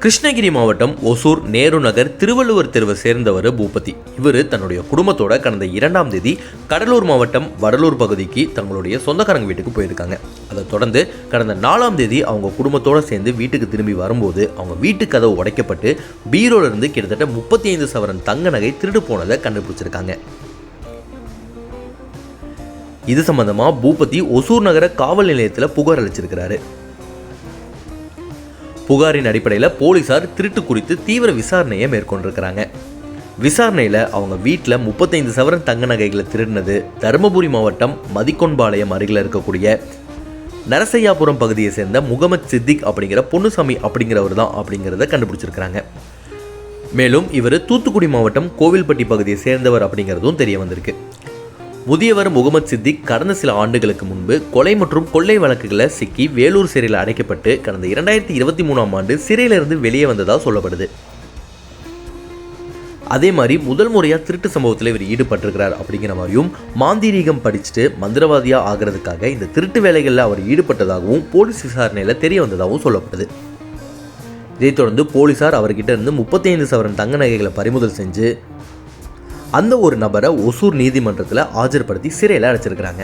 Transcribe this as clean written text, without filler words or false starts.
கிருஷ்ணகிரி மாவட்டம் ஒசூர் நேரு நகர் திருவள்ளுவர் தெருவை சேர்ந்தவர் பூபதி. இவர் தன்னுடைய குடும்பத்தோட கடந்த 2ஆம் தேதி கடலூர் மாவட்டம் வடலூர் பகுதிக்கு தங்களுடைய சொந்தக்காரங்க வீட்டுக்கு போயிருக்காங்க. அதை தொடர்ந்து கடந்த 4ஆம் தேதி அவங்க குடும்பத்தோடு சேர்ந்து வீட்டுக்கு திரும்பி வரும்போது அவங்க வீட்டு கதவு உடைக்கப்பட்டு பீரோல இருந்து கிட்டத்தட்ட 35 சவரன் தங்க நகை திருடு போனதை கண்டுபிடிச்சிருக்காங்க. இது சம்பந்தமா பூபதி ஒசூர் நகர காவல் நிலையத்தில் புகார் அளிச்சிருக்கிறாரு. புகாரின் அடிப்படையில் போலீசார் திருட்டு குறித்து தீவிர விசாரணையை மேற்கொண்டிருக்கிறாங்க. விசாரணையில் அவங்க வீட்டில் 35 சவரன் தங்க நகைகளை திருடினது தருமபுரி மாவட்டம் மதிக்கொன்பாளையம் அருகில் இருக்கக்கூடிய நரசையாபுரம் பகுதியை சேர்ந்த முகமது சித்திக் அப்படிங்கிற பொன்னுசாமி அப்படிங்கிறவர் தான் அப்படிங்கிறத கண்டுபிடிச்சிருக்கிறாங்க. மேலும் இவர் தூத்துக்குடி மாவட்டம் கோவில்பட்டி பகுதியை சேர்ந்தவர் அப்படிங்கிறதும் தெரிய வந்திருக்கு. முதியவர் முகமது சித்திக் கடந்த சில ஆண்டுகளுக்கு முன்பு கொலை மற்றும் கொள்ளை வழக்குகளை சிக்கி வேலூர் சிறையில் அடைக்கப்பட்டு கடந்த 2023ஆம் ஆண்டு சிறையிலிருந்து வெளியே வந்ததாக சொல்லப்படுது. அதே மாதிரி முதல் முறையாக திருட்டு சம்பவத்தில் இவர் ஈடுபட்டிருக்கிறார் அப்படிங்கிற மாதிரியும் மாந்திரீகம் படிச்சுட்டு மந்திரவாதியாக ஆகிறதுக்காக இந்த திருட்டு வேலைகளில் அவர் ஈடுபட்டதாகவும் போலீஸ் விசாரணையில் தெரிய வந்ததாகவும் சொல்லப்படுது. இதைத் தொடர்ந்து போலீசார் அவர்கிட்ட இருந்து 35 சவரன் தங்க நகைகளை பறிமுதல் செஞ்சு அந்த ஒரு நபரை ஒசூர் நீதிமன்றத்தில் ஆஜர்படுத்தி சிறையில் அடைச்சிருக்கிறாங்க.